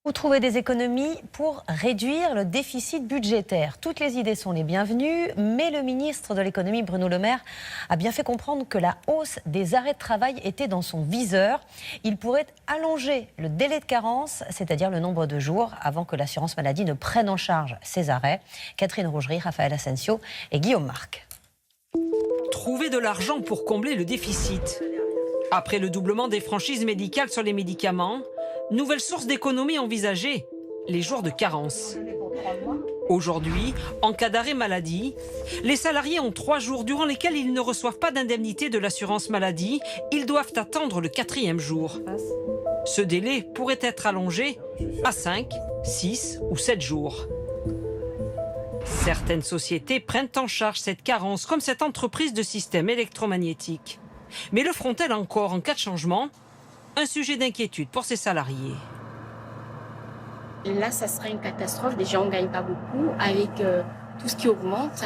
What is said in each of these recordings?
Où trouver des économies pour réduire le déficit budgétaire? Toutes les idées sont les bienvenues, mais le ministre de l'économie, Bruno Le Maire, a bien fait comprendre que la hausse des arrêts de travail était dans son viseur. Il pourrait allonger le délai de carence, c'est-à-dire le nombre de jours avant que l'assurance maladie ne prenne en charge ces arrêts. Catherine Rougerie, Raphaël Asensio et Guillaume Marc. Trouver de l'argent pour combler le déficit. Après le doublement des franchises médicales sur les médicaments, nouvelle source d'économie envisagée, les jours de carence. Aujourd'hui, en cas d'arrêt maladie, les salariés ont 3 jours durant lesquels ils ne reçoivent pas d'indemnité de l'assurance maladie. Ils doivent attendre le 4e jour. Ce délai pourrait être allongé à 5, 6 ou 7 jours. Certaines sociétés prennent en charge cette carence, comme cette entreprise de systèmes électromagnétiques. Mais le feront-elles encore en cas de changement ? Un sujet d'inquiétude pour ses salariés. Là, ça sera une catastrophe. Déjà, on ne gagne pas beaucoup. Avec tout ce qui augmente,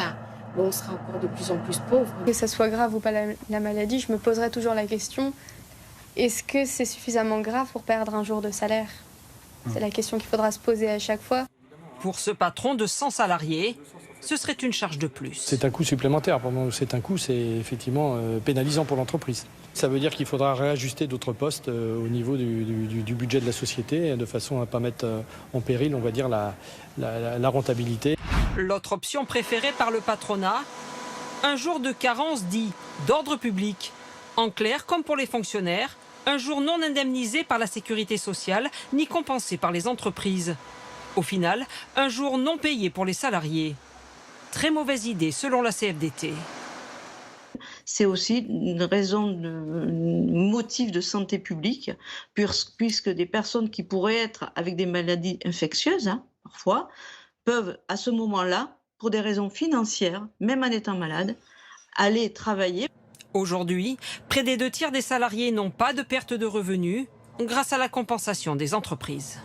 on sera encore de plus en plus pauvre. Que ça soit grave ou pas la maladie, je me poserai toujours la question, est-ce que c'est suffisamment grave pour perdre un jour de salaire? C'est la question qu'il faudra se poser à chaque fois. Pour ce patron de 100 salariés, ce serait une charge de plus. C'est un coût supplémentaire. C'est un coût, c'est effectivement pénalisant pour l'entreprise. Ça veut dire qu'il faudra réajuster d'autres postes au niveau du budget de la société, de façon à ne pas mettre en péril, on va dire, la rentabilité. L'autre option préférée par le patronat, un jour de carence dit d'ordre public. En clair, comme pour les fonctionnaires, un jour non indemnisé par la sécurité sociale, ni compensé par les entreprises. Au final, un jour non payé pour les salariés. Très mauvaise idée selon la CFDT. C'est aussi une raison de motif de santé publique, puisque des personnes qui pourraient être avec des maladies infectieuses, parfois, peuvent à ce moment-là, pour des raisons financières, même en étant malades, aller travailler. Aujourd'hui, près des 2 tiers des salariés n'ont pas de perte de revenus grâce à la compensation des entreprises.